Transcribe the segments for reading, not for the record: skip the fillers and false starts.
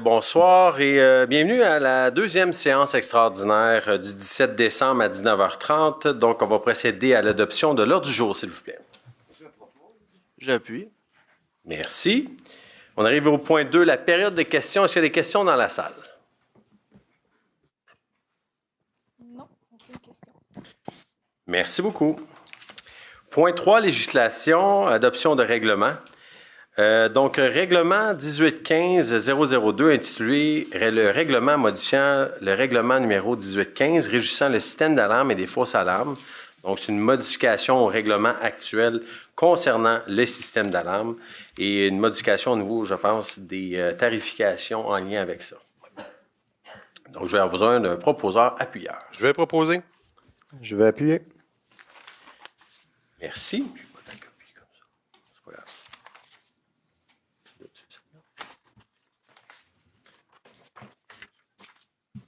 Bonsoir et bienvenue à la deuxième séance extraordinaire du 17 décembre à 19h30. Donc, on va procéder à l'adoption de l'ordre du jour, s'il vous plaît. Je propose. J'appuie. Merci. On arrive au point 2, la période de questions. Est-ce qu'il y a des questions dans la salle? Non, aucune question. Merci beaucoup. Point 3, législation, adoption de règlement. Règlement 1815-002 intitulé le règlement modifiant le règlement numéro 1815 régissant le système d'alarme et des fausses alarmes. Donc, c'est une modification au règlement actuel concernant le système d'alarme et une modification au niveau, je pense, des tarifications en lien avec ça. Donc, je vais avoir besoin d'un proposeur appuyeur. Je vais proposer. Je vais appuyer. Merci.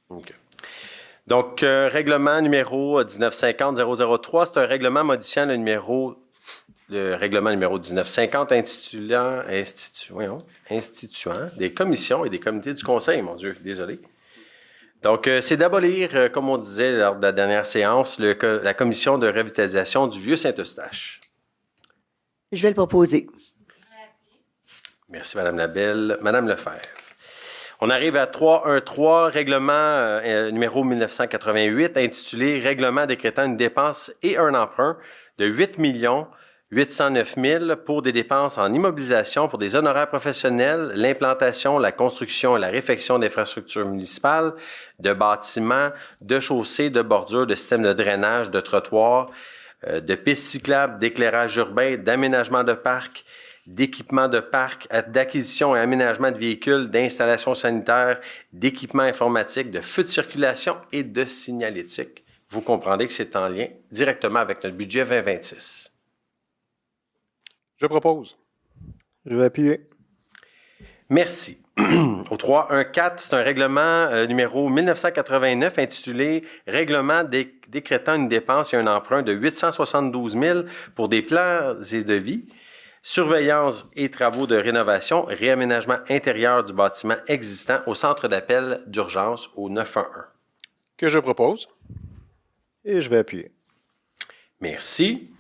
Okay. Donc, règlement numéro 1950-003, c'est un règlement modifiant le règlement numéro 1950 instituant des commissions et des comités du Conseil, mon Dieu, désolé. Donc, c'est d'abolir, comme on disait lors de la dernière séance, la commission de revitalisation du Vieux-Saint-Eustache. Je vais le proposer. Merci, Mme Labelle. Mme Lefebvre. On arrive à 3.1.3, règlement numéro 1988, intitulé « Règlement décrétant une dépense et un emprunt de 8 809 000 pour des dépenses en immobilisation pour des honoraires professionnels, l'implantation, la construction et la réfection d'infrastructures municipales, de bâtiments, de chaussées, de bordures, de systèmes de drainage, de trottoirs, de pistes cyclables, d'éclairage urbain, d'aménagement de parcs, d'équipements de parcs, d'acquisition et aménagement de véhicules, d'installations sanitaires, d'équipements informatiques, de feux de circulation et de signalétique. Vous comprendrez que c'est en lien directement avec notre budget 2026. Je propose. Je vais appuyer. Merci. Au 3.1.4, c'est un règlement numéro 1989 intitulé « Règlement décrétant une dépense et un emprunt de 872 000 pour des plans et devis, surveillance et travaux de rénovation, réaménagement intérieur du bâtiment existant au centre d'appel d'urgence au 911. » Que je propose. Et je vais appuyer. Merci.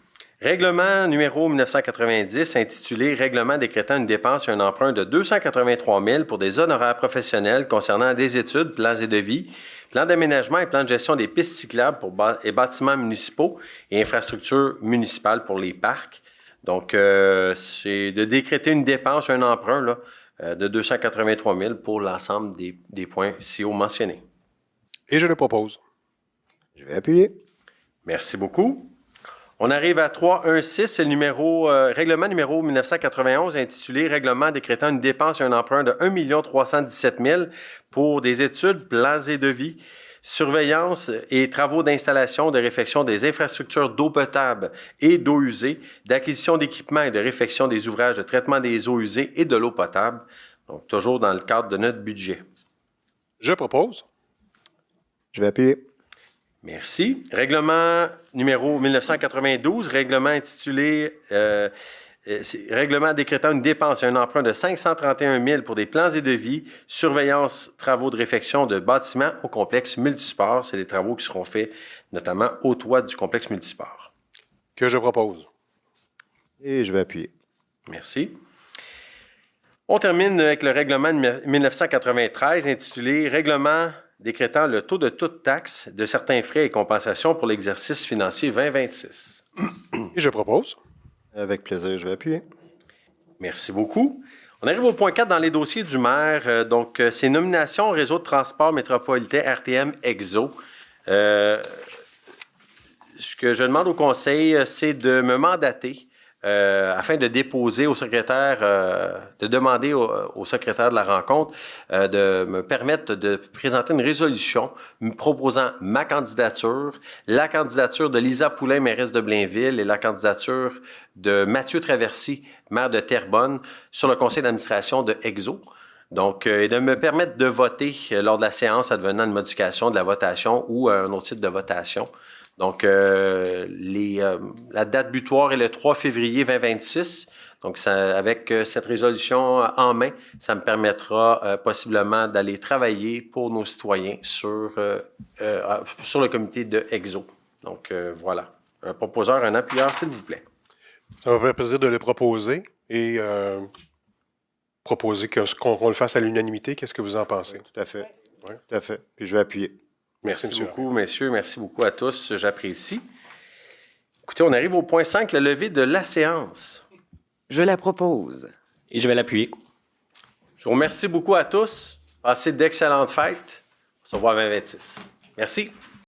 Règlement numéro 1990 intitulé « Règlement décrétant une dépense et un emprunt de 283 000 pour des honoraires professionnels concernant des études, plans et devis, plans d'aménagement et plans de gestion des pistes cyclables et bâtiments municipaux et infrastructures municipales pour les parcs. » Donc, c'est de décréter une dépense, un emprunt là, de 283 000 pour l'ensemble des points si haut mentionnés. Et je le propose. Je vais appuyer. Merci beaucoup. On arrive à 3.1.6, c'est le règlement numéro 1991 intitulé « Règlement décrétant une dépense et un emprunt de 1 317 000 pour des études, plans et devis, surveillance et travaux d'installation, de réfection des infrastructures d'eau potable et d'eau usée, d'acquisition d'équipements et de réfection des ouvrages de traitement des eaux usées et de l'eau potable. » Donc, toujours dans le cadre de notre budget. Je propose. Je vais appuyer. Merci. Règlement numéro 1992, règlement intitulé Règlement décrétant une dépense et un emprunt de 531 000 pour des plans et devis, surveillance, travaux de réfection de bâtiments au complexe multisport. C'est des travaux qui seront faits notamment au toit du complexe multisport. Que je propose. Et je vais appuyer. Merci. On termine avec le règlement 1993 intitulé Règlement décrétant le taux de toute taxe de certains frais et compensations pour l'exercice financier 2026. Et je propose. Avec plaisir, je vais appuyer. Merci beaucoup. On arrive au point 4 dans les dossiers du maire. C'est nomination au réseau de transport métropolitain RTM EXO. Ce que je demande au conseil, c'est de me mandater afin de déposer au secrétaire, de demander au secrétaire de la rencontre de me permettre de présenter une résolution me proposant ma candidature, la candidature de Lisa Poulain, mairesse de Blainville, et la candidature de Mathieu Traversy, maire de Terrebonne, sur le conseil d'administration de EXO. Donc, et de me permettre de voter lors de la séance advenant une modification de la votation ou un autre titre de votation. Donc, la date butoir est le 3 février 2026. Donc, avec cette résolution en main, ça me permettra possiblement d'aller travailler pour nos citoyens sur le comité de EXO. Donc, voilà. Un proposeur, un appuyeur, s'il vous plaît. Ça me fait plaisir de le proposer et proposer qu'on le fasse à l'unanimité. Qu'est-ce que vous en pensez? Tout à fait. Oui. Tout à fait. Puis je vais appuyer. Merci monsieur. beaucoup, messieurs. Merci beaucoup à tous. J'apprécie. Écoutez, on arrive au point 5, le lever de la séance. Je la propose. Et je vais l'appuyer. Je vous remercie beaucoup à tous. Passez d'excellentes fêtes. On se revoit à 2026. Merci.